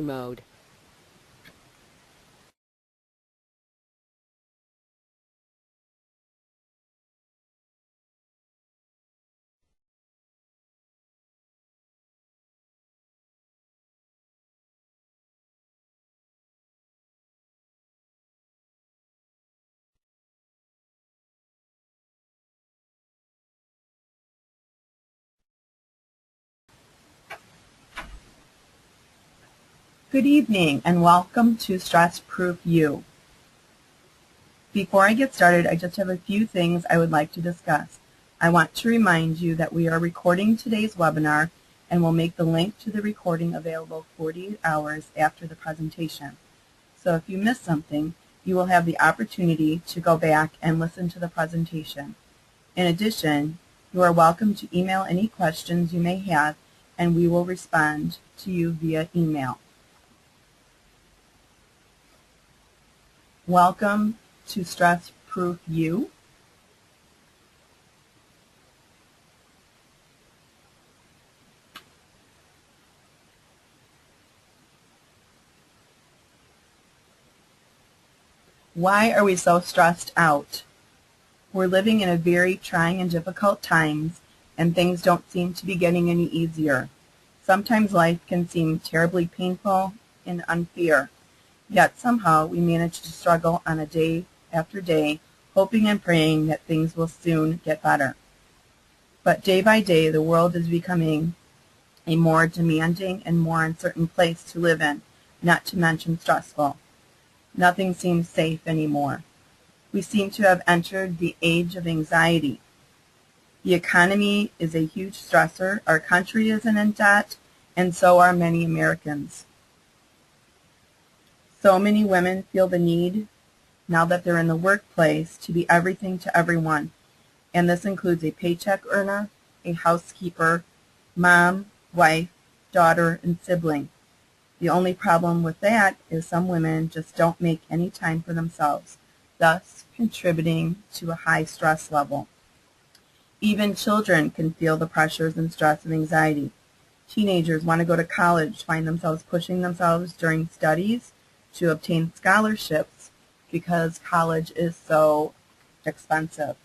mode. Good evening and welcome to Stress Proof You. Before I get started, I just have a few things I would like to discuss. I want to remind you that we are recording today's webinar and will make the link to the recording available 48 hours after the presentation. So if you missed something, you will have the opportunity to go back and listen to the presentation. In addition, you are welcome to email any questions you may have and we will respond to you via email. Welcome to Stress Proof You. Why are we so stressed out? We're living in a very trying and difficult times, and things don't seem to be getting any easier. Sometimes life can seem terribly painful and unfair, yet somehow we manage to struggle on a day after day, hoping and praying that things will soon get better. But day by day, the world is becoming a more demanding and more uncertain place to live in, not to mention stressful. Nothing seems safe anymore. We seem to have entered the age of anxiety. The economy is a huge stressor, our country is in debt, and so are many Americans. So many women feel the need, now that they're in the workplace, to be everything to everyone, and this includes a paycheck earner, a housekeeper, mom, wife, daughter, and sibling. The only problem with that is some women just don't make any time for themselves, thus contributing to a high stress level. Even children can feel the pressures and stress of anxiety. Teenagers want to go to college, find themselves pushing themselves during studies to obtain scholarships because college is so expensive.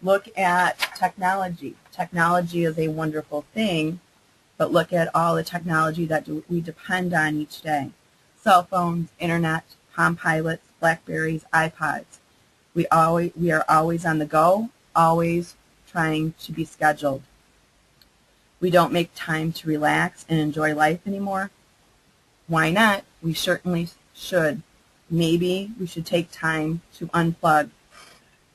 Look at technology. Technology is a wonderful thing, but look at all the technology that we depend on each day. Cell phones, internet, Palm Pilots, Blackberries, iPods. We are always on the go, always trying to be scheduled. We don't make time to relax and enjoy life anymore. Why not? We certainly should. Maybe we should take time to unplug.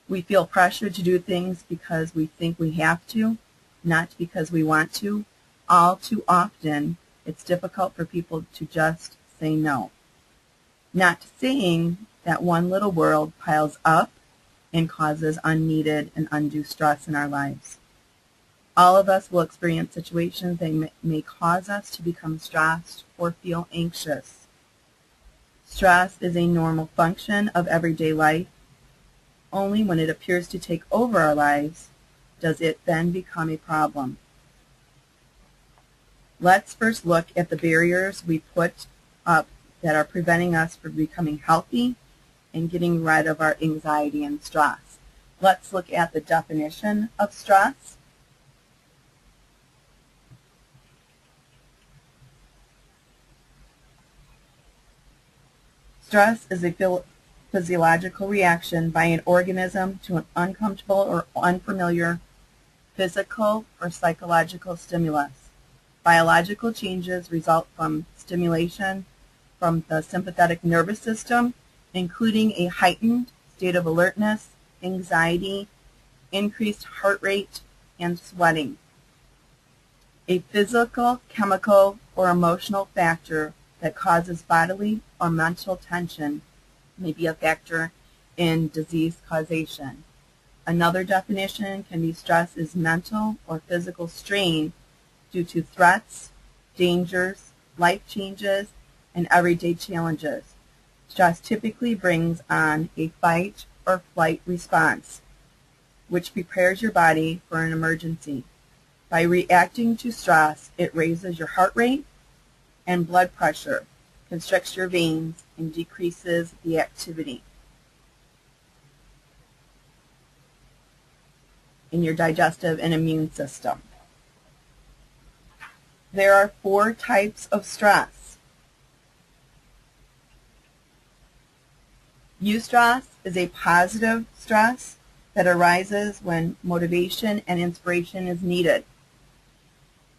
We feel pressured to do things because we think we have to, not because we want to. All too often, it's difficult for people to just say no. Not saying that one little world piles up and causes unneeded and undue stress in our lives. All of us will experience situations that may cause us to become stressed or feel anxious. Stress is a normal function of everyday life. Only when it appears to take over our lives does it then become a problem. Let's first look at the barriers we put up that are preventing us from becoming healthy and getting rid of our anxiety and stress. Let's look at the definition of stress. Stress is a physiological reaction by an organism to an uncomfortable or unfamiliar physical or psychological stimulus. Biological changes result from stimulation from the sympathetic nervous system, including a heightened state of alertness, anxiety, increased heart rate, and sweating. A physical, chemical, or emotional factor that causes bodily or mental tension may be a factor in disease causation. Another definition can be stress is mental or physical strain due to threats, dangers, life changes, and everyday challenges. Stress typically brings on a fight or flight response, which prepares your body for an emergency. By reacting to stress, it raises your heart rate, and blood pressure, constricts your veins, and decreases the activity in your digestive and immune system. There are 4 types of stress. Eustress is a positive stress that arises when motivation and inspiration is needed.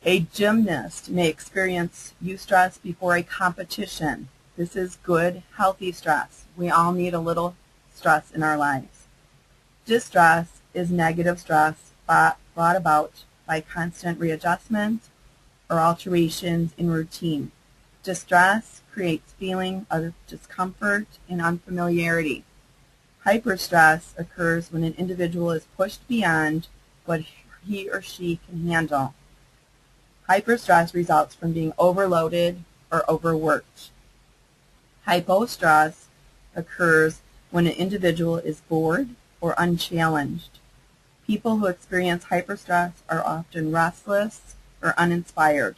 A gymnast may experience eustress before a competition. This is good, healthy stress. We all need a little stress in our lives. Distress is negative stress brought about by constant readjustment or alterations in routine. Distress creates feeling of discomfort and unfamiliarity. Hyperstress occurs when an individual is pushed beyond what he or she can handle. Hyperstress results from being overloaded or overworked. Hypostress occurs when an individual is bored or unchallenged. People who experience hyperstress are often restless or uninspired.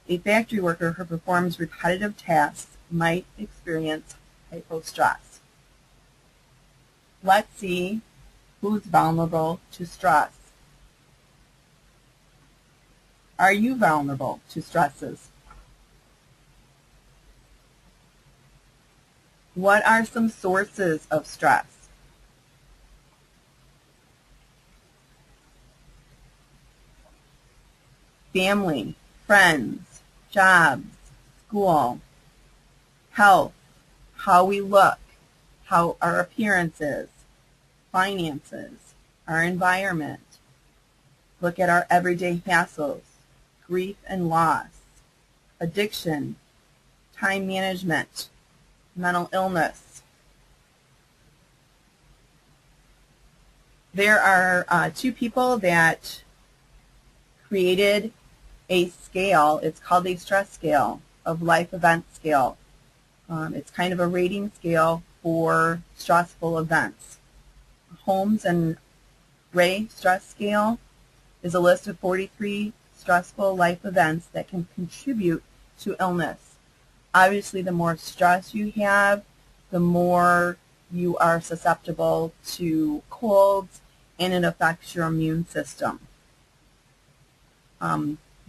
A factory worker who performs repetitive tasks might experience hypostress. Let's see who's vulnerable to stress. Are you vulnerable to stresses? What are some sources of stress? Family, friends, jobs, school, health, how we look, how our appearance is, finances, our environment. Look at our everyday hassles, grief and loss, addiction, time management, mental illness. There are 2 people that created a scale. It's called a stress scale, of life event scale. It's kind of a rating scale for stressful events. Holmes and Ray stress scale is a list of 43 stressful life events that can contribute to illness. Obviously, the more stress you have, the more you are susceptible to colds, and it affects your immune system.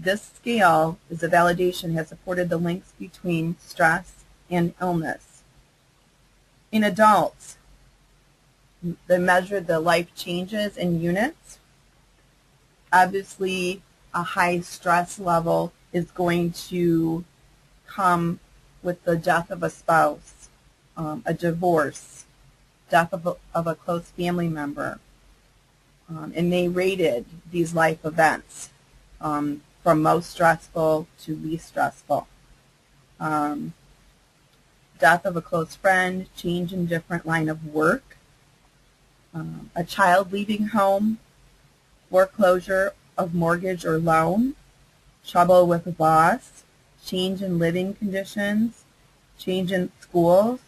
This scale is a validation has supported the links between stress and illness. In adults, they measured the life changes in units. Obviously, a high stress level is going to come with the death of a spouse, a divorce, death of a close family member. And they rated these life events from most stressful to least stressful. Death of a close friend, change in different line of work, a child leaving home, foreclosure of mortgage or loan, trouble with a boss, change in living conditions, change in schools,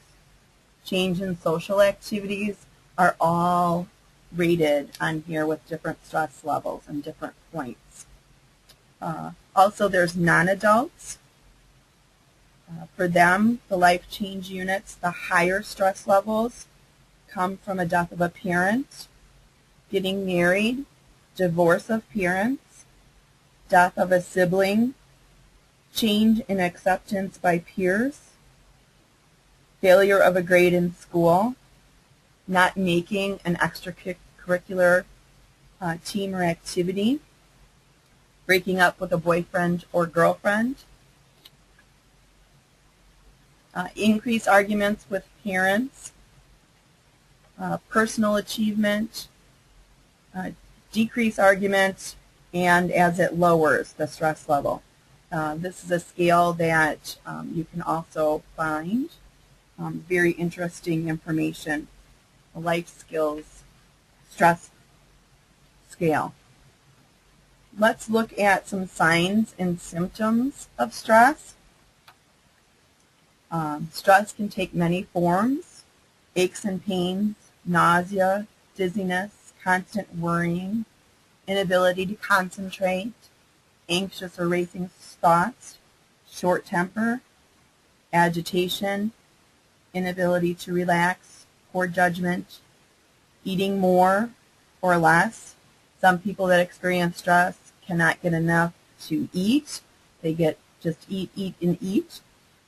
change in social activities are all rated on here with different stress levels and different points. Also, there's non-adults. For them, the life change units, the higher stress levels come from a death of a parent, getting married, divorce of parents, death of a sibling, change in acceptance by peers, failure of a grade in school, not making an extracurricular team or activity, breaking up with a boyfriend or girlfriend, increased arguments with parents, personal achievement, decrease arguments, and as it lowers the stress level. This is a scale that you can also find very interesting information, a life skills stress scale. Let's look at some signs and symptoms of stress. Stress can take many forms: aches and pains, nausea, dizziness, constant worrying, inability to concentrate, anxious or racing thoughts, short temper, agitation, inability to relax, poor judgment, eating more or less. Some people that experience stress cannot get enough to eat. They get just eat, and eat.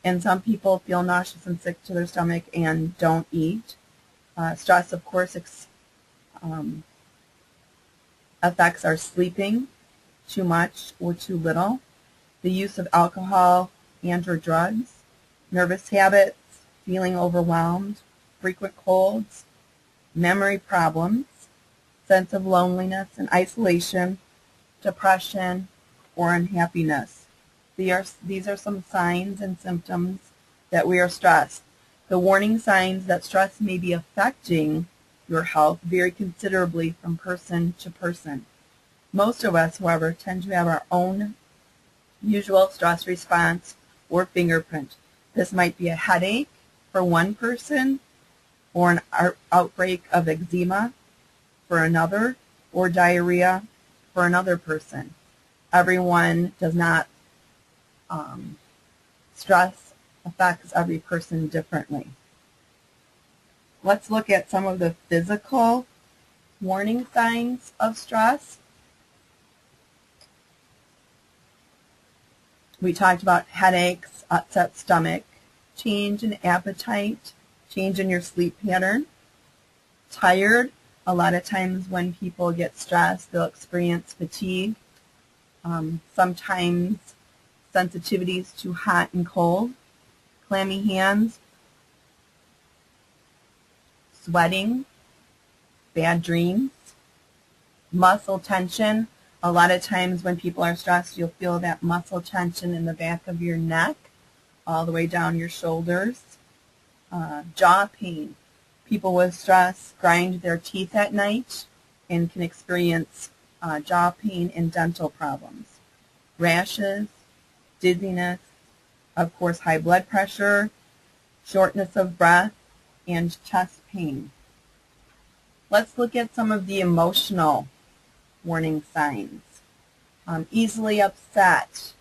And some people feel nauseous and sick to their stomach and don't eat. Stress, of course, affects our sleeping, too much or too little, the use of alcohol and or drugs, nervous habits, feeling overwhelmed, frequent colds, memory problems, sense of loneliness and isolation, depression, or unhappiness. These are some signs and symptoms that we are stressed. The warning signs that stress may be affecting your health vary considerably from person to person. Most of us, however, tend to have our own usual stress response or fingerprint. This might be a headache for one person, or an outbreak of eczema for another, or diarrhea for another person. Everyone does not, stress affects every person differently. Let's look at some of the physical warning signs of stress. We talked about headaches, upset stomach, change in appetite, change in your sleep pattern, tired. A lot of times when people get stressed, they'll experience fatigue, sometimes sensitivities to hot and cold, clammy hands, sweating, bad dreams, muscle tension. A lot of times when people are stressed, you'll feel that muscle tension in the back of your neck, all the way down your shoulders. Jaw pain. People with stress grind their teeth at night and can experience jaw pain and dental problems. Rashes, dizziness, of course high blood pressure, shortness of breath, and chest pain. Let's look at some of the emotional warning signs. Easily upset,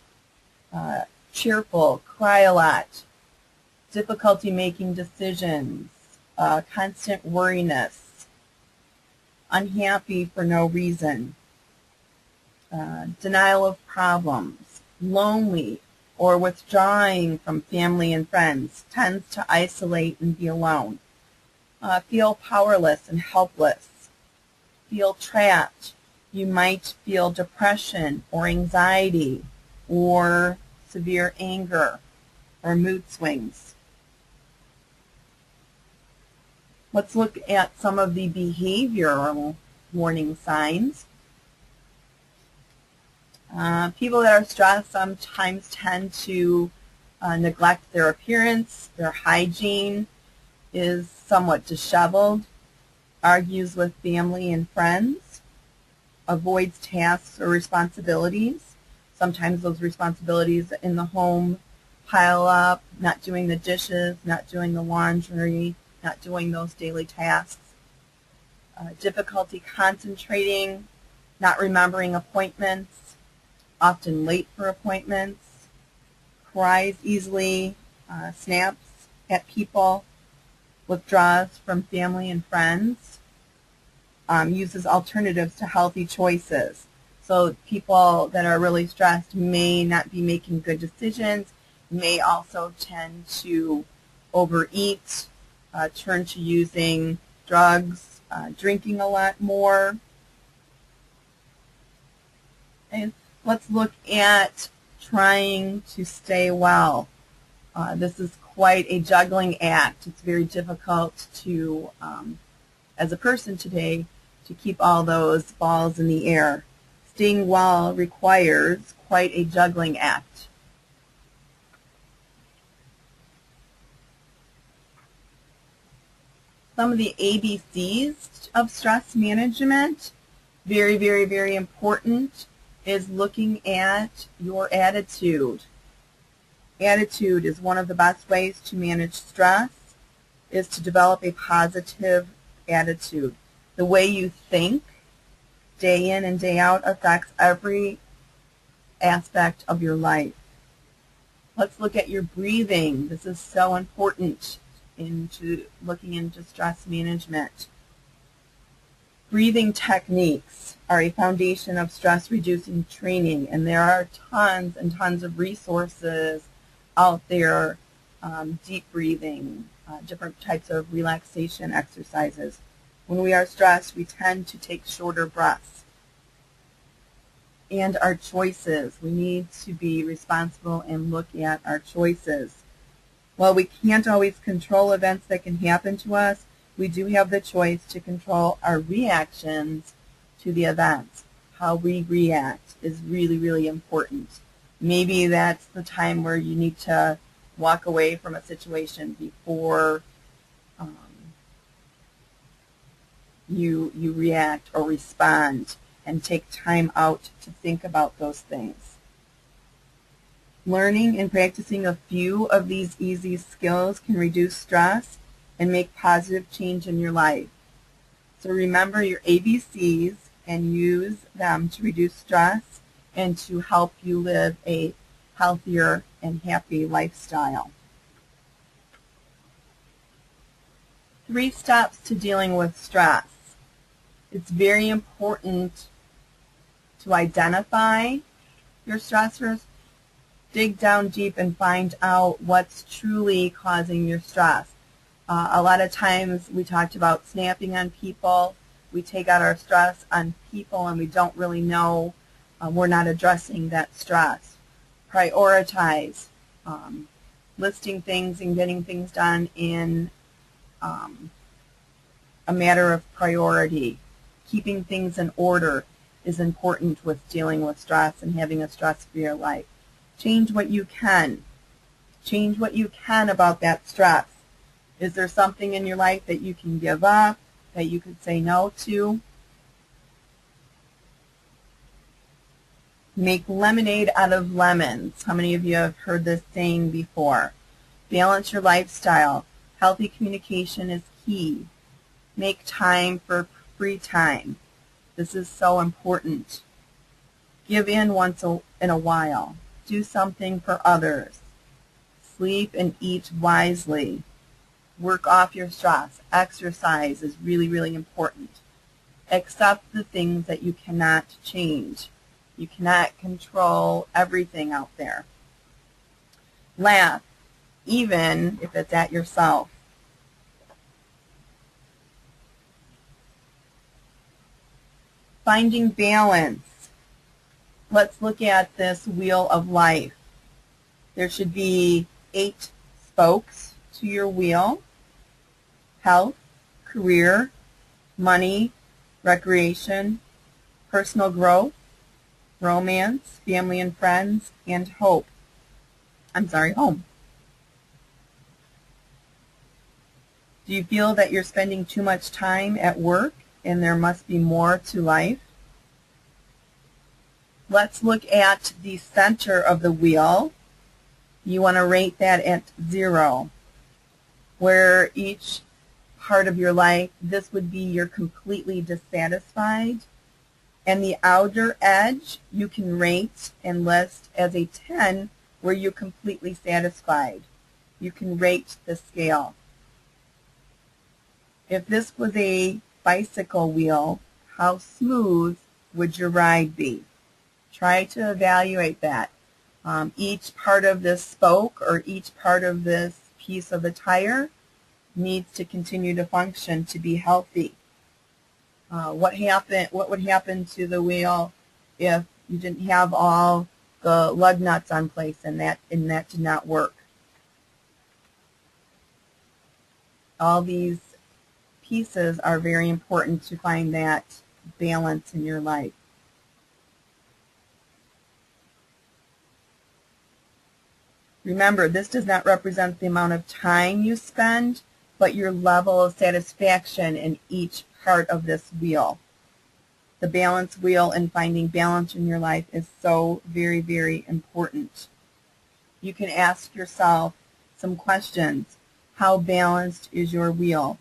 cheerful, cry a lot, difficulty making decisions, constant worriness, unhappy for no reason, denial of problems, lonely or withdrawing from family and friends, tends to isolate and be alone, feel powerless and helpless, feel trapped. You might feel depression or anxiety or severe anger or mood swings. Let's look at some of the behavioral warning signs. People that are stressed sometimes tend to neglect their appearance. Their hygiene is somewhat disheveled, argues with family and friends, avoids tasks or responsibilities. Sometimes those responsibilities in the home pile up, not doing the dishes, not doing the laundry, not doing those daily tasks. Difficulty concentrating, not remembering appointments, often late for appointments, cries easily, snaps at people, withdraws from family and friends, uses alternatives to healthy choices. So people that are really stressed may not be making good decisions, may also tend to overeat, turn to using drugs, drinking a lot more. And let's look at trying to stay well. This is quite a juggling act. It's very difficult to, as a person today, to keep all those balls in the air. Staying well requires quite a juggling act. Some of the ABCs of stress management, very, very, very important, is looking at your attitude. Attitude is one of the best ways to manage stress, is to develop a positive attitude. The way you think day in and day out affects every aspect of your life. Let's look at your breathing. This is so important into looking into stress management. Breathing techniques are a foundation of stress reducing training, and there are tons and tons of resources out there. Deep breathing, different types of relaxation exercises. When we are stressed, we tend to take shorter breaths. And our choices. We need to be responsible and look at our choices. While we can't always control events that can happen to us, we do have the choice to control our reactions to the events. How we react is really, really important. Maybe that's the time where you need to walk away from a situation before you react or respond, and take time out to think about those things. Learning and practicing a few of these easy skills can reduce stress and make positive change in your life. So remember your ABCs and use them to reduce stress and to help you live a healthier and happy lifestyle. 3 steps to dealing with stress. It's very important to identify your stressors, dig down deep and find out what's truly causing your stress. A lot of times we talked about snapping on people. We take out our stress on people and we don't really know we're not addressing that stress. Prioritize, listing things and getting things done in a matter of priority. Keeping things in order is important with dealing with stress and having a stress-free life. Change what you can. Change what you can about that stress. Is there something in your life that you can give up, that you could say no to? Make lemonade out of lemons. How many of you have heard this saying before? Balance your lifestyle. Healthy communication is key. Make time for free time. This is so important. Give in once in a while. Do something for others. Sleep and eat wisely. Work off your stress. Exercise is really, really important. Accept the things that you cannot change. You cannot control everything out there. Laugh, even if it's at yourself. Finding balance. Let's look at this wheel of life. There should be 8 spokes to your wheel: health, career, money, recreation, personal growth, romance, family and friends, and home. Do you feel that you're spending too much time at work and there must be more to life? Let's look at the center of the wheel. You want to rate that at 0, where each part of your life, this would be you're completely dissatisfied. And the outer edge, you can rate and list as a 10, where you're completely satisfied. You can rate the scale. If this was a bicycle wheel, how smooth would your ride be? Try to evaluate that. Each part of this spoke or each part of this piece of the tire needs to continue to function to be healthy. What would happen to the wheel if you didn't have all the lug nuts on place and that did not work? All these pieces are very important to find that balance in your life. Remember, this does not represent the amount of time you spend, but your level of satisfaction in each part of this wheel. The balance wheel and finding balance in your life is so very, very important. You can ask yourself some questions. How balanced is your wheel?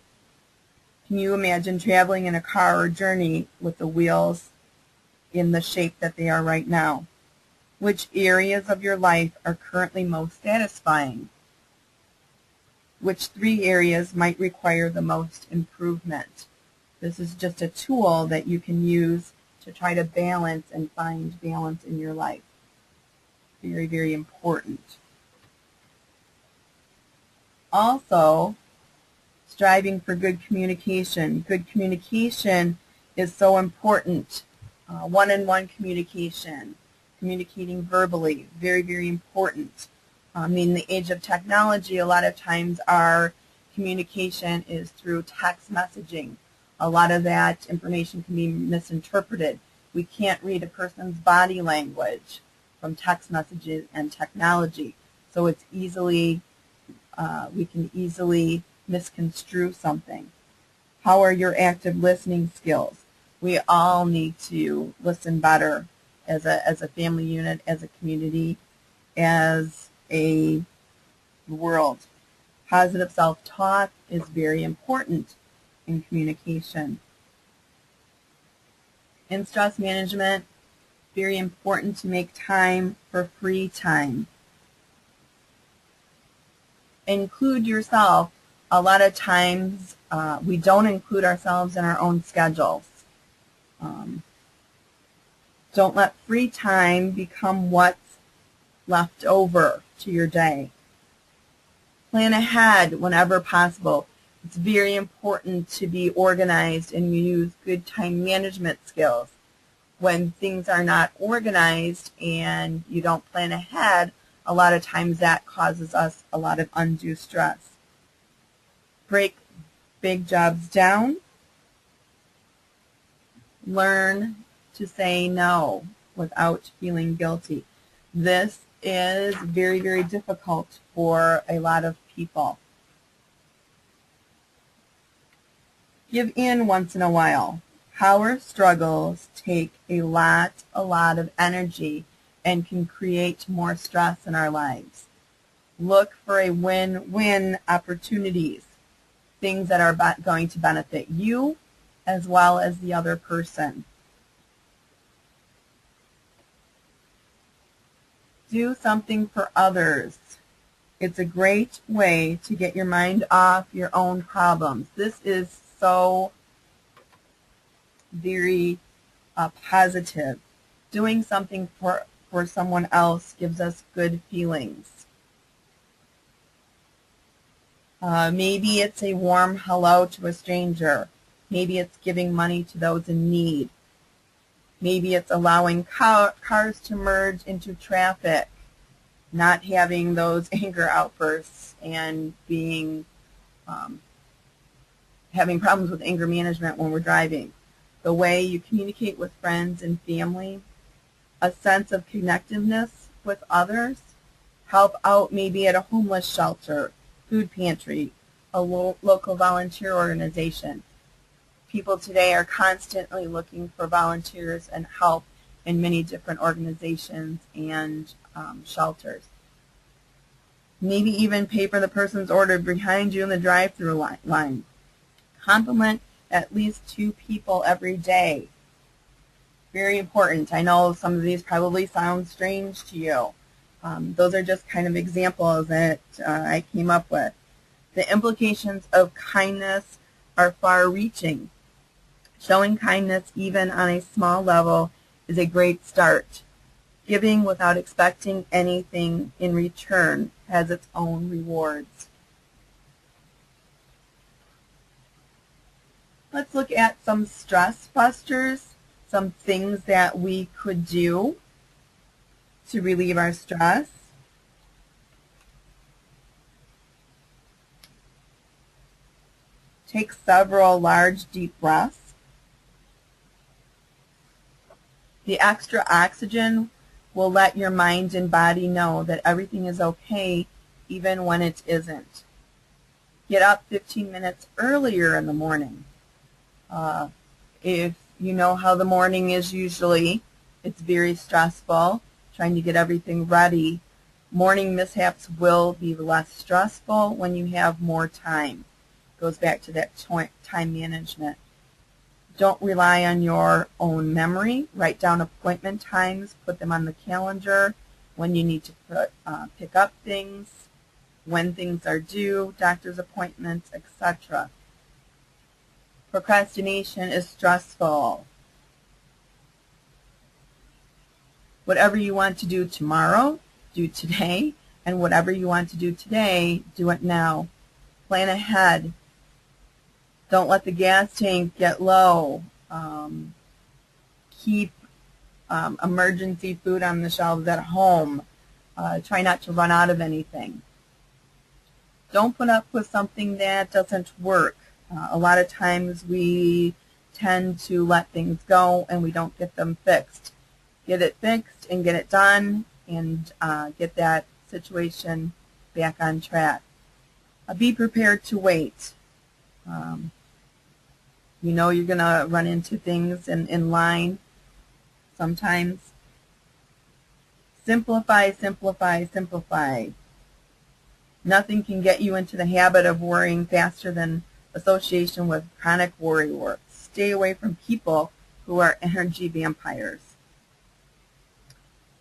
Can you imagine traveling in a car or journey with the wheels in the shape that they are right now? Which areas of your life are currently most satisfying? Which 3 areas might require the most improvement? This is just a tool that you can use to try to balance and find balance in your life. Very, very important. Also, striving for good communication. Good communication is so important. One-on-one communication, communicating verbally, very, very important. In the age of technology, a lot of times our communication is through text messaging. A lot of that information can be misinterpreted. We can't read a person's body language from text messages and technology, so it's we can easily misconstrue something. How are your active listening skills? We all need to listen better as a family unit, as a community, as a world. Positive self-talk is very important in communication. In stress management, very important to make time for free time. Include yourself. A lot of times we don't include ourselves in our own schedules. Don't let free time become what's left over to your day. Plan ahead whenever possible. It's very important to be organized and use good time management skills. When things are not organized and you don't plan ahead, a lot of times that causes us a lot of undue stress. Break big jobs down. Learn to say no without feeling guilty. This is very, very difficult for a lot of people. Give in once in a while. Power struggles take a lot of energy and can create more stress in our lives. Look for a win-win opportunities, things that are going to benefit you as well as the other person. Do something for others. It's a great way to get your mind off your own problems. This is so very positive. Doing something for someone else gives us good feelings. Maybe it's a warm hello to a stranger. Maybe it's giving money to those in need. Maybe it's allowing cars to merge into traffic, not having those anger outbursts and having problems with anger management when we're driving. The way you communicate with friends and family, a sense of connectiveness with others, help out maybe at a homeless shelter, food pantry, a local volunteer organization. People today are constantly looking for volunteers and help in many different organizations and shelters. Maybe even pay for the person's order behind you in the drive-thru line. Compliment at least 2 people every day. Very important. I know some of these probably sound strange to you. Those are just kind of examples that I came up with. The implications of kindness are far-reaching. Showing kindness even on a small level is a great start. Giving without expecting anything in return has its own rewards. Let's look at some stress busters, some things that we could do to relieve our stress. Take several large, deep breaths. The extra oxygen will let your mind and body know that everything is okay even when it isn't. Get up 15 minutes earlier in the morning. If you know how the morning is usually, it's very stressful, trying to get everything ready. Morning mishaps will be less stressful when you have more time. Goes back to that time management. Don't rely on your own memory. Write down appointment times, put them on the calendar, when you need to pick up things, when things are due, doctor's appointments, etc. Procrastination is stressful. Whatever you want to do tomorrow, do today, and whatever you want to do today, do it now. Plan ahead. Don't let the gas tank get low. Keep emergency food on the shelves at home. Try not to run out of anything. Don't put up with something that doesn't work. A lot of times we tend to let things go and we don't get them fixed. Get it fixed and get it done and get that situation back on track. Be prepared to wait. You know you're going to run into things in line sometimes. Simplify, simplify, simplify. Nothing can get you into the habit of worrying faster than association with chronic worry work. Stay away from people who are energy vampires.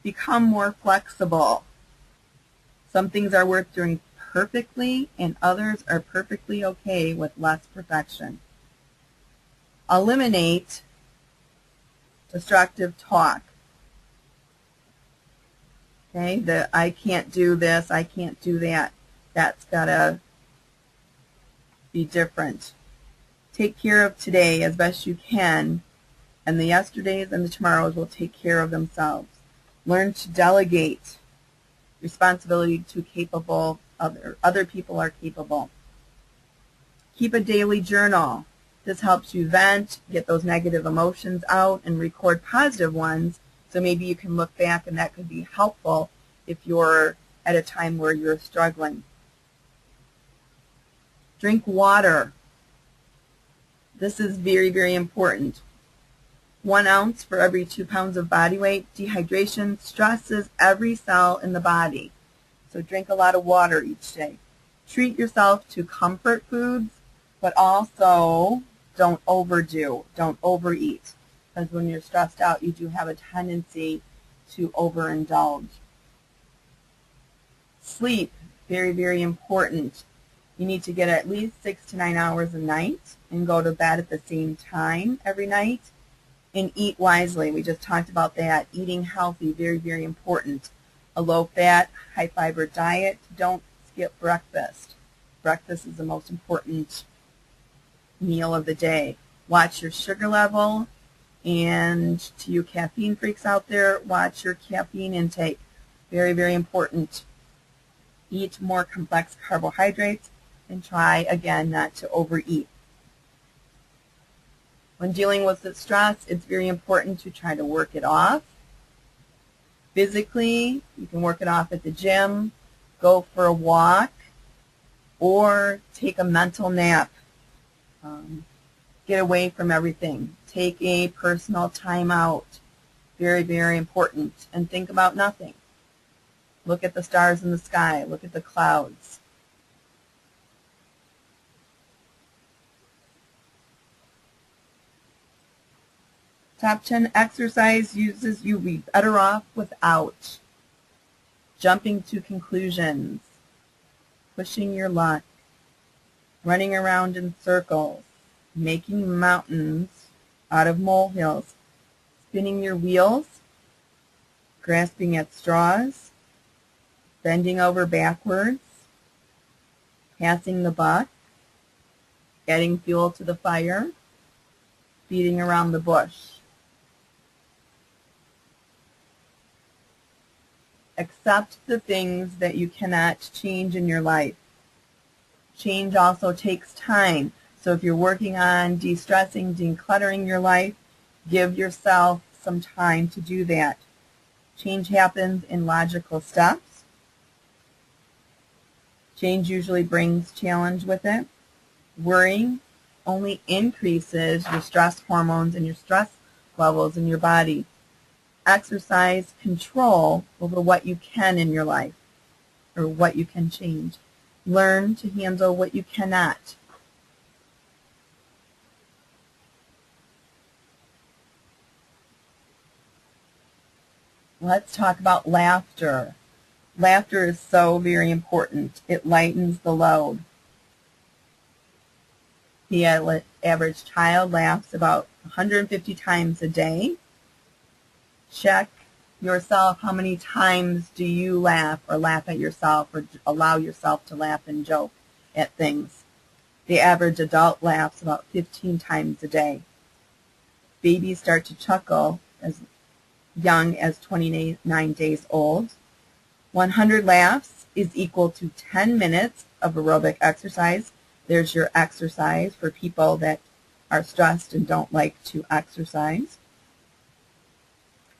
Become more flexible. Some things are worth doing perfectly and others are perfectly okay with less perfection. Eliminate destructive talk. Okay, the I can't do this, I can't do that. That's got to be different. Take care of today as best you can, and the yesterdays and the tomorrows will take care of themselves. Learn to delegate responsibility to capable other people are capable. Keep a daily journal. This helps you vent, get those negative emotions out, and record positive ones. So maybe you can look back and that could be helpful if you're at a time where you're struggling. Drink water. This is very, very important. 1 ounce for every 2 pounds of body weight. Dehydration stresses every cell in the body. So drink a lot of water each day. Treat yourself to comfort foods, but also don't overdo, don't overeat. Because when you're stressed out, you do have a tendency to overindulge. Sleep, very, very important. You need to get at least 6 to 9 hours a night and go to bed at the same time every night. And eat wisely. We just talked about that. Eating healthy, very, very important. A low-fat, high-fiber diet. Don't skip breakfast. Breakfast is the most important meal of the day. Watch your sugar level. And to you caffeine freaks out there, watch your caffeine intake. Very, very important. Eat more complex carbohydrates and try, again, not to overeat. When dealing with the stress, it's very important to try to work it off. Physically, you can work it off at the gym, go for a walk, or take a mental nap. Get away from everything. Take a personal time out. Very, very important. And think about nothing. Look at the stars in the sky. Look at the clouds. Top 10 exercise uses you be better off without. Jumping to conclusions. Pushing your luck. Running around in circles. Making mountains out of molehills. Spinning your wheels. Grasping at straws. Bending over backwards. Passing the buck. Adding fuel to the fire. Beating around the bush. Accept the things that you cannot change in your life. Change also takes time. So if you're working on de-stressing, decluttering your life, give yourself some time to do that. Change happens in logical steps. Change usually brings challenge with it. Worrying only increases your stress hormones and your stress levels in your body. Exercise control over what you can in your life or what you can change. Learn to handle what you cannot. Let's talk about laughter. Laughter is so very important. It lightens the load. The average child laughs about 150 times a day. Check yourself. How many times do you laugh or laugh at yourself or allow yourself to laugh and joke at things? The average adult laughs about 15 times a day. Babies start to chuckle as young as 29 days old. 100 laughs is equal to 10 minutes of aerobic exercise. There's your exercise for people that are stressed and don't like to exercise.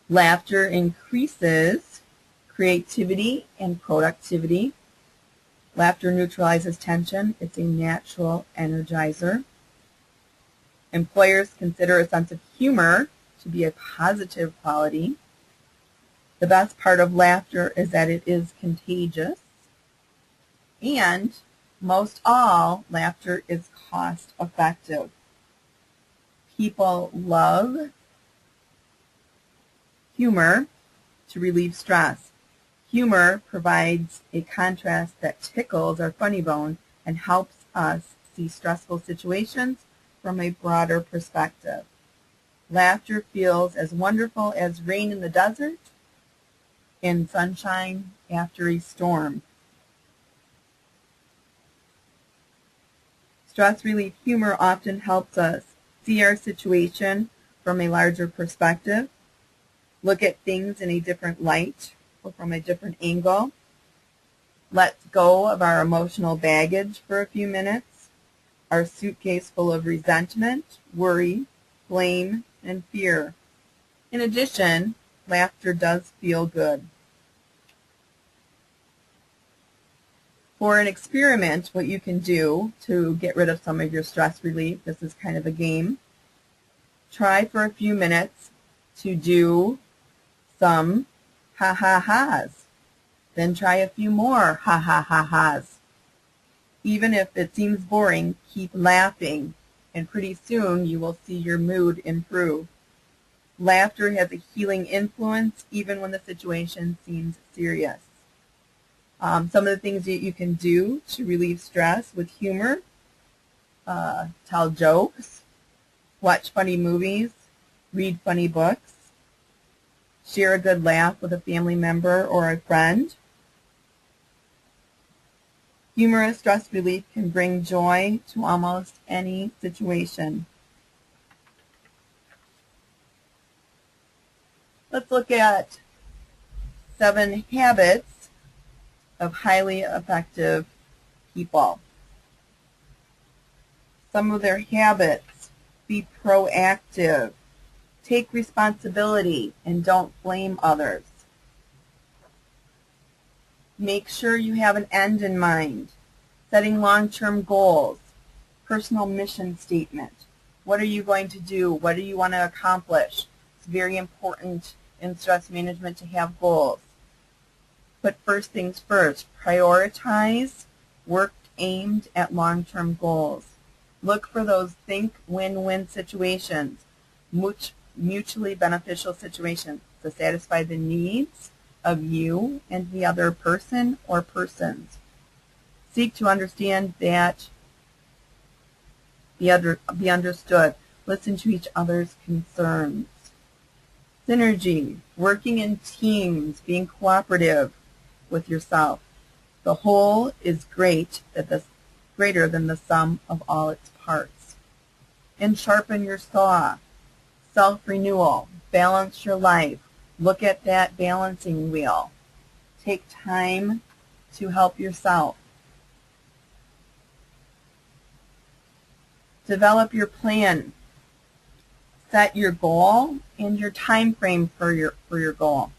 Laughter increases creativity and productivity. Laughter neutralizes tension. It's a natural energizer. Employers consider a sense of humor to be a positive quality. The best part of laughter is that it is contagious. And most all, laughter is cost effective. People love humor to relieve stress. Humor provides a contrast that tickles our funny bone and helps us see stressful situations from a broader perspective. Laughter feels as wonderful as rain in the desert and sunshine after a storm. Stress relief humor often helps us see our situation from a larger perspective, look at things in a different light or from a different angle, let go of our emotional baggage for a few minutes, our suitcase full of resentment, worry, blame, and fear. In addition, laughter does feel good. For an experiment, what you can do to get rid of some of your stress relief, this is kind of a game. Try for a few minutes to do some ha-ha-has. Then try a few more ha-ha-ha-has. Even if it seems boring, keep laughing, and pretty soon you will see your mood improve. Laughter has a healing influence even when the situation seems serious. Some of the things that you can do to relieve stress with humor: tell jokes, watch funny movies, read funny books, share a good laugh with a family member or a friend. Humorous stress relief can bring joy to almost any situation. Let's look at 7 habits of highly effective people. Some of their habits: be proactive, take responsibility, and don't blame others. Make sure you have an end in mind, setting long-term goals, personal mission statement. What are you going to do? What do you want to accomplish? It's very important in stress management to have goals. Put first things first. Prioritize work aimed at long-term goals. Look for those think win-win situations, mutually beneficial situations to satisfy the needs of you and the other person or persons. Seek to understand that, be understood. Listen to each other's concerns. Synergy, working in teams, being cooperative with yourself. The whole is greater than the sum of all its parts. And sharpen your saw. Self-renewal. Balance your life. Look at that balancing wheel. Take time to help yourself. Develop your plan. Set your goal and your time frame for your goal.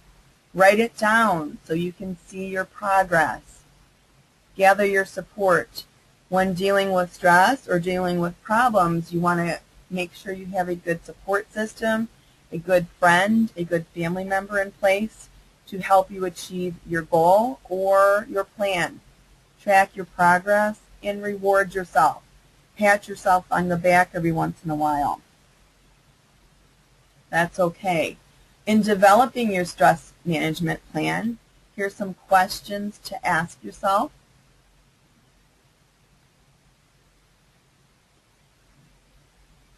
Write it down so you can see your progress. Gather your support. When dealing with stress or dealing with problems, you want to make sure you have a good support system, a good friend, a good family member in place to help you achieve your goal or your plan. Track your progress and reward yourself. Pat yourself on the back every once in a while. That's okay. In developing your stress management plan. Here's some questions to ask yourself.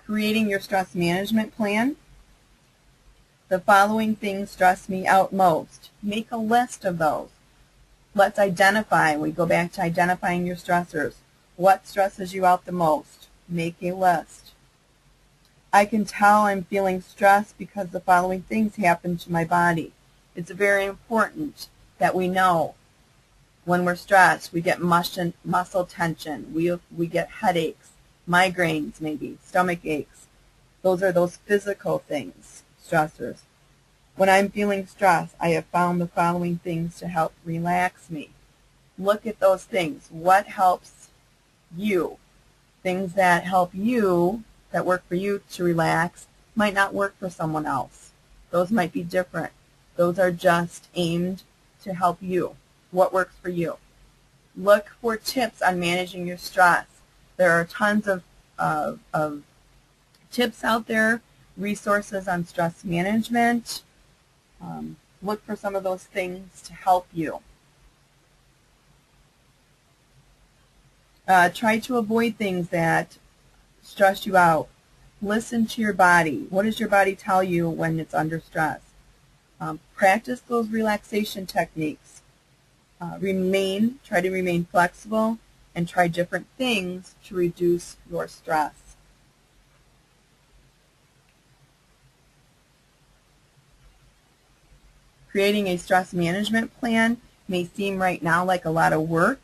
Creating your stress management plan. The following things stress me out most. Make a list of those. Let's identify. We go back to identifying your stressors. What stresses you out the most? Make a list. I can tell I'm feeling stressed because the following things happen to my body. It's very important that we know when we're stressed. We get muscle tension. We get headaches, migraines maybe, stomach aches. Those are those physical things, stressors. When I'm feeling stressed, I have found the following things to help relax me. Look at those things. What helps you? Things that help you, that work for you to relax, might not work for someone else. Those might be different. Those are just aimed to help you. What works for you? Look for tips on managing your stress. There are tons of tips out there, resources on stress management. Look for some of those things to help you. Try to avoid things that stress you out. Listen to your body. What does your body tell you when it's under stress? Practice those relaxation techniques. Try to remain flexible and try different things to reduce your stress. Creating a stress management plan may seem right now like a lot of work,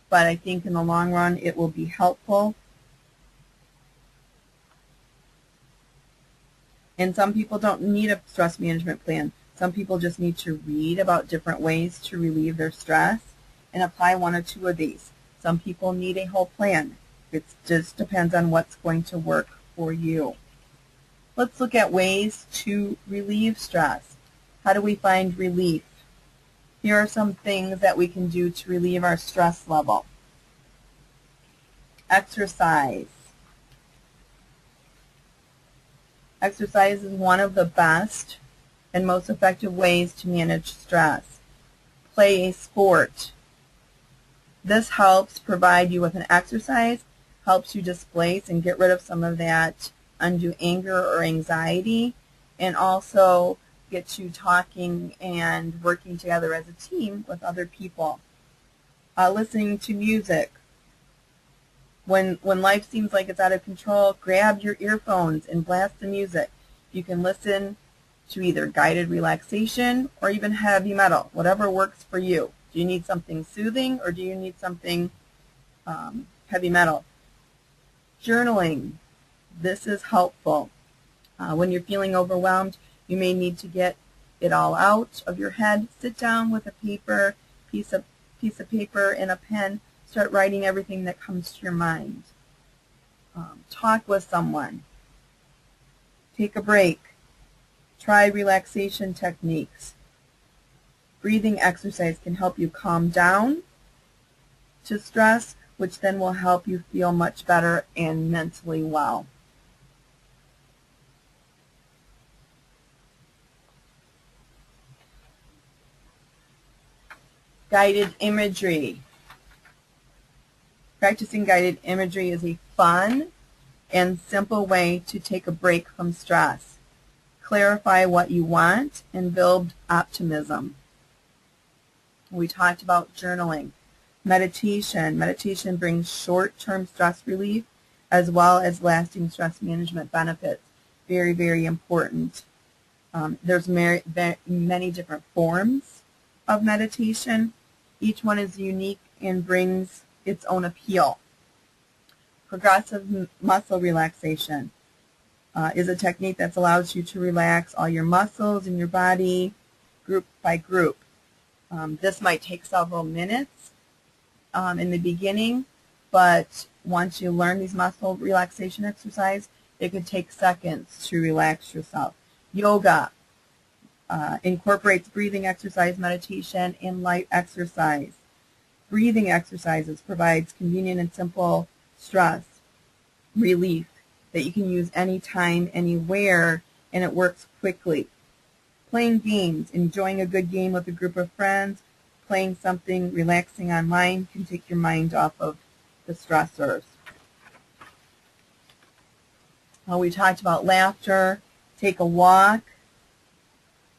but I think in the long run it will be helpful. And some people don't need a stress management plan. Some people just need to read about different ways to relieve their stress and apply one or two of these. Some people need a whole plan. It just depends on what's going to work for you. Let's look at ways to relieve stress. How do we find relief? Here are some things that we can do to relieve our stress level. Exercise. Exercise is one of the best and most effective ways to manage stress. Play a sport. This helps provide you with an exercise, helps you displace and get rid of some of that undue anger or anxiety, and also gets you talking and working together as a team with other people. Listening to music. When life seems like it's out of control, grab your earphones and blast the music. You can listen to either guided relaxation or even heavy metal, whatever works for you. Do you need something soothing or do you need something heavy metal? Journaling. This is helpful. When you're feeling overwhelmed, you may need to get it all out of your head. Sit down with a piece of paper and a pen. Start writing everything that comes to your mind. Talk with someone. Take a break. Try relaxation techniques. Breathing exercise can help you calm down to stress, which then will help you feel much better and mentally well. Guided imagery. Practicing guided imagery is a fun and simple way to take a break from stress. Clarify what you want and build optimism. We talked about journaling. Meditation. Meditation brings short-term stress relief as well as lasting stress management benefits. Very, very important. There's many different forms of meditation. Each one is unique and brings its own appeal. Progressive muscle relaxation is a technique that allows you to relax all your muscles in your body group by group. This might take several minutes in the beginning, but once you learn these muscle relaxation exercises, it could take seconds to relax yourself. Yoga incorporates breathing exercise, meditation, and light exercise. Breathing exercises provides convenient and simple stress relief that you can use anytime, anywhere, and it works quickly. Playing games, enjoying a good game with a group of friends, playing something relaxing online can take your mind off of the stressors. We talked about laughter, take a walk,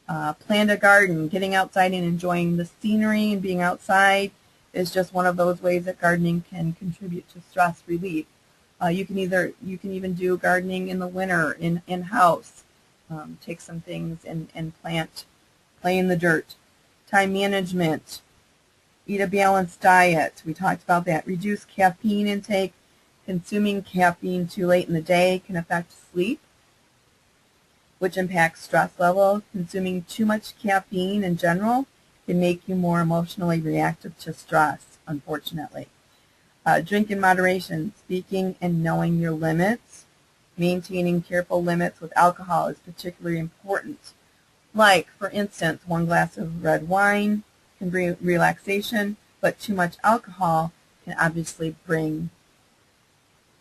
plant a garden. Getting outside and enjoying the scenery and being outside is just one of those ways that gardening can contribute to stress relief. You can even do gardening in the winter in house. Take some things and play in the dirt. Time management. Eat a balanced diet. We talked about that. Reduce caffeine intake. Consuming caffeine too late in the day can affect sleep, which impacts stress level. Consuming too much caffeine in general can make you more emotionally reactive to stress, unfortunately. Drink in moderation. Speaking and knowing your limits. Maintaining careful limits with alcohol is particularly important. Like, for instance, 1 glass of red wine can bring relaxation, but too much alcohol can obviously bring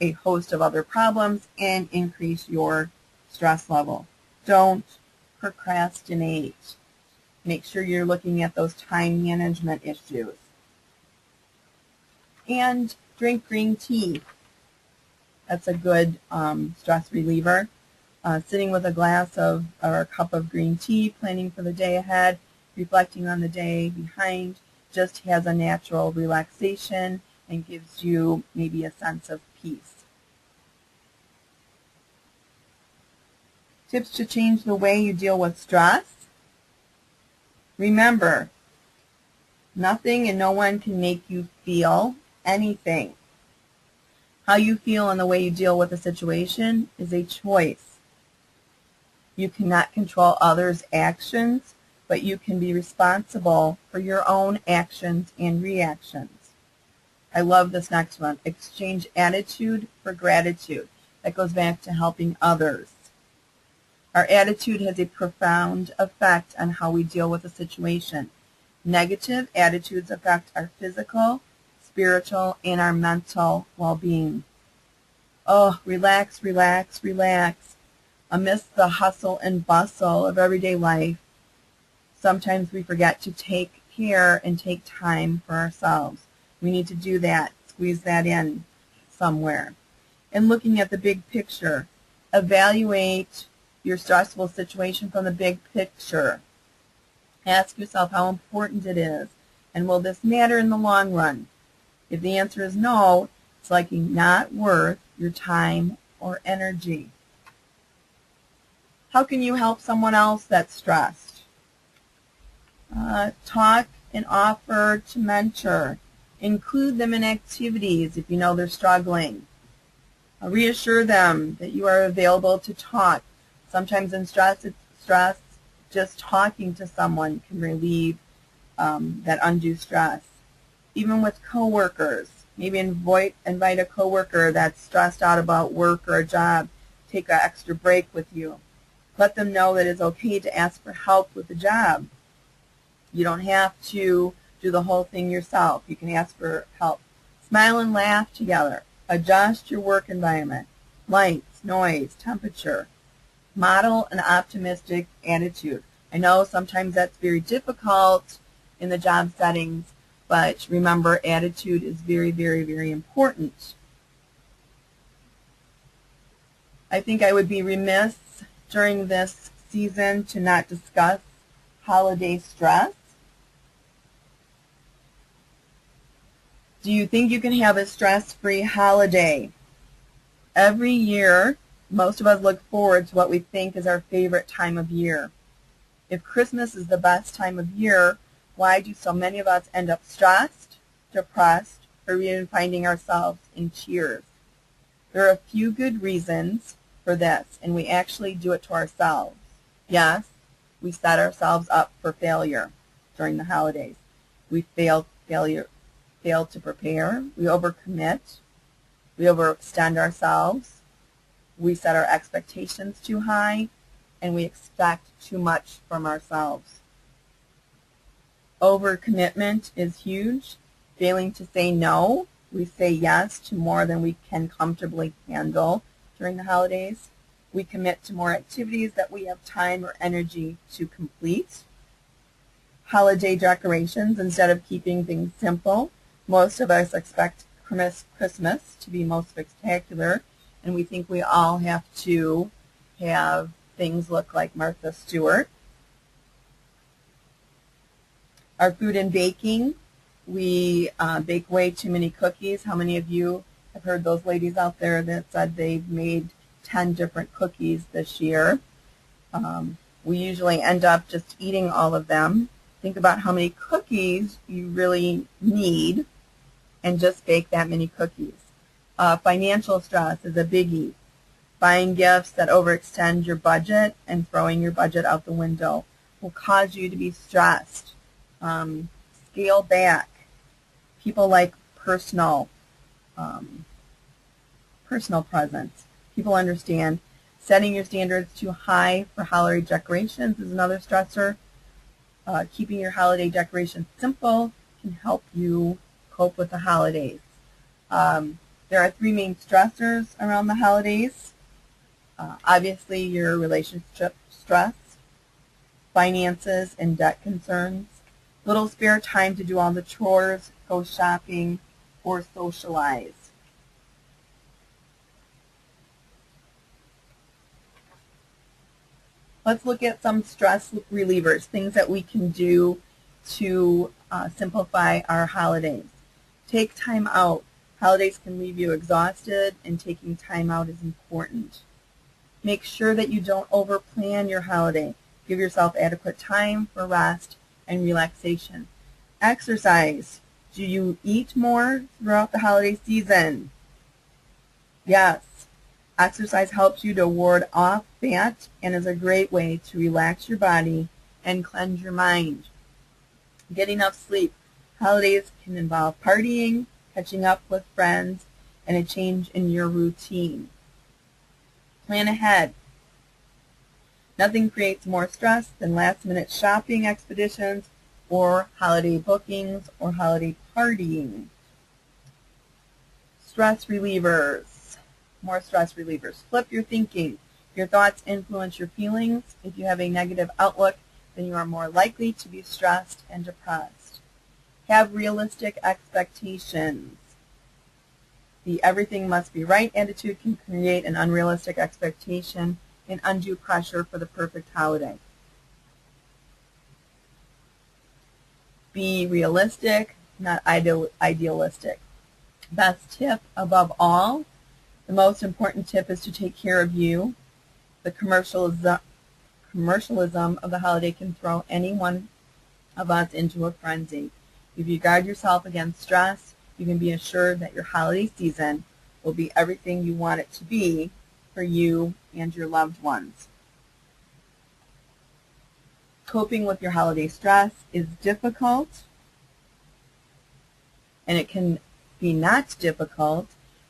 a host of other problems and increase your stress level. Don't procrastinate. Make sure you're looking at those time management issues. And drink green tea. That's a good stress reliever. Sitting with a glass of or a cup of green tea, planning for the day ahead, reflecting on the day behind, just has a natural relaxation and gives you maybe a sense of peace. Tips to change the way you deal with stress. Remember, nothing and no one can make you feel anything. How you feel and the way you deal with a situation is a choice. You cannot control others' actions, but you can be responsible for your own actions and reactions. I love this next one. Exchange attitude for gratitude. That goes back to helping others. Our attitude has a profound effect on how we deal with a situation. Negative attitudes affect our physical, spiritual, and our mental well-being. Oh, relax, relax, relax. Amidst the hustle and bustle of everyday life, sometimes we forget to take care and take time for ourselves. We need to do that, squeeze that in somewhere. And looking at the big picture, evaluate your stressful situation from the big picture. Ask yourself how important it is, and will this matter in the long run? If the answer is no, it's likely not worth your time or energy. How can you help someone else that's stressed? Talk and offer to mentor. Include them in activities if you know they're struggling. Reassure them that you are available to talk. Sometimes in stress, just talking to someone can relieve that undue stress. Even with coworkers, maybe invite a coworker that's stressed out about work or a job. Take an extra break with you. Let them know that it's okay to ask for help with the job. You don't have to do the whole thing yourself. You can ask for help. Smile and laugh together. Adjust your work environment. Lights, noise, temperature. Model an optimistic attitude. I know sometimes that's very difficult in the job settings, but remember, attitude is very, very, very important. I think I would be remiss during this season to not discuss holiday stress. Do you think you can have a stress-free holiday? Every year, most of us look forward to what we think is our favorite time of year. If Christmas is the best time of year, why do so many of us end up stressed, depressed, or even finding ourselves in tears? There are a few good reasons for this, and we actually do it to ourselves. Yes, we set ourselves up for failure during the holidays. We fail to prepare. We overcommit. We overextend ourselves. We set our expectations too high, and we expect too much from ourselves. Overcommitment is huge. Failing to say no, we say yes to more than we can comfortably handle during the holidays. We commit to more activities that we have time or energy to complete. Holiday decorations, instead of keeping things simple, most of us expect Christmas to be most spectacular, and we think we all have to have things look like Martha Stewart. Our food and baking, we bake way too many cookies. How many of you have heard those ladies out there that said they've made 10 different cookies this year? We usually end up just eating all of them. Think about how many cookies you really need and just bake that many cookies. Financial stress is a biggie. Buying gifts that overextend your budget and throwing your budget out the window will cause you to be stressed. Scale back. People like personal presents. People understand. Setting your standards too high for holiday decorations is another stressor. Keeping your holiday decorations simple can help you cope with the holidays. There are 3 main stressors around the holidays. Obviously, your relationship stress, finances, and debt concerns. Little spare time to do all the chores, go shopping, or socialize. Let's look at some stress relievers, things that we can do to simplify our holidays. Take time out. Holidays can leave you exhausted, and taking time out is important. Make sure that you don't overplan your holiday. Give yourself adequate time for rest and relaxation. Exercise. Do you eat more throughout the holiday season? Yes. Exercise helps you to ward off fat and is a great way to relax your body and cleanse your mind. Get enough sleep. Holidays can involve partying, catching up with friends, and a change in your routine. Plan ahead. Nothing creates more stress than last-minute shopping expeditions or holiday bookings or holiday partying. Stress relievers. More stress relievers. Flip your thinking. Your thoughts influence your feelings. If you have a negative outlook, then you are more likely to be stressed and depressed. Have realistic expectations. The everything must be right attitude can create an unrealistic expectation and undue pressure for the perfect holiday. Be realistic, not idealistic. Best tip above all, the most important tip is to take care of you. The commercialism of the holiday can throw any one of us into a frenzy. If you guard yourself against stress, you can be assured that your holiday season will be everything you want it to be for you and your loved ones. Coping with your holiday stress is difficult, and it can be not difficult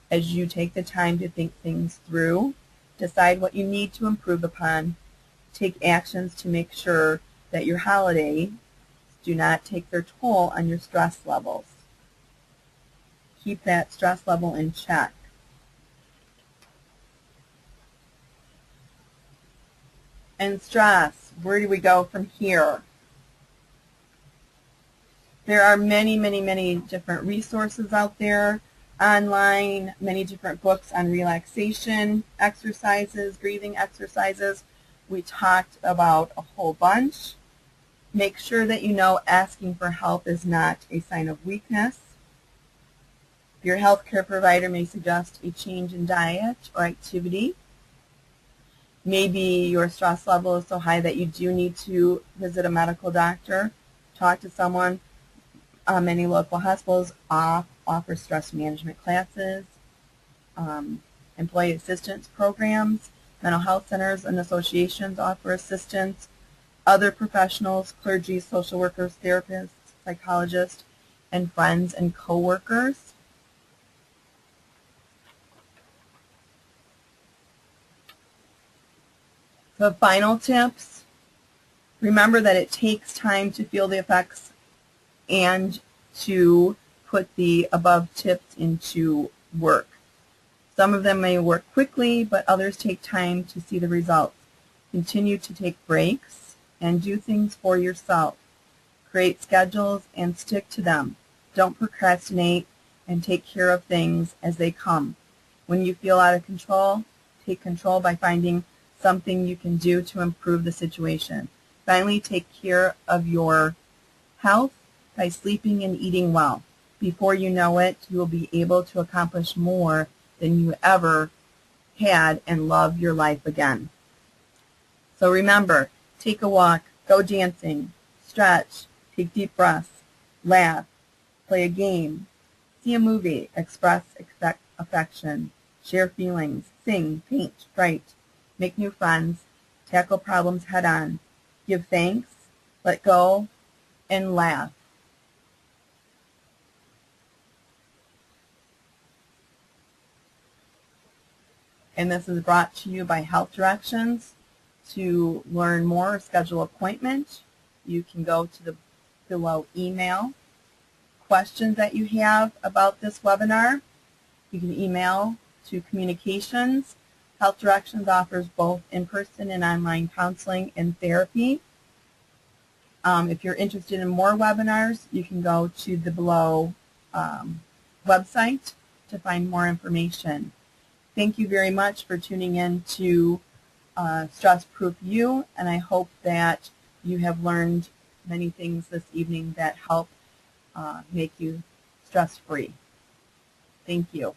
as you take the time to think things through, decide what you need to improve upon, take actions to make sure that your holidays do not take their toll on your stress levels. Keep that stress level in check. And stress, where do we go from here? There are many, many, many different resources out there online, many different books on relaxation exercises, breathing exercises. We talked about a whole bunch. Make sure that you know asking for help is not a sign of weakness. Your healthcare provider may suggest a change in diet or activity. Maybe your stress level is so high that you do need to visit a medical doctor, talk to someone. Many local hospitals offer stress management classes, employee assistance programs. Mental health centers and associations offer assistance. Other professionals, clergy, social workers, therapists, psychologists, and friends and coworkers. The final tips, remember that it takes time to feel the effects and to put the above tips into work. Some of them may work quickly, but others take time to see the results. Continue to take breaks and do things for yourself. Create schedules and stick to them. Don't procrastinate and take care of things as they come. When you feel out of control, take control by finding something you can do to improve the situation. Finally, take care of your health by sleeping and eating well. Before you know it, you will be able to accomplish more than you ever had and love your life again. So remember, take a walk, go dancing, stretch, take deep breaths, laugh, play a game, see a movie, express affection, share feelings, sing, paint, write, make new friends, tackle problems head on, give thanks, let go, and laugh. And this is brought to you by Health Directions. To learn more or schedule an appointment, you can go to the below email. Questions that you have about this webinar, you can email to communications. Health Directions offers both in-person and online counseling and therapy. If you're interested in more webinars, you can go to the below website to find more information. Thank you very much for tuning in to Stress Proof You, and I hope that you have learned many things this evening that help make you stress-free. Thank you.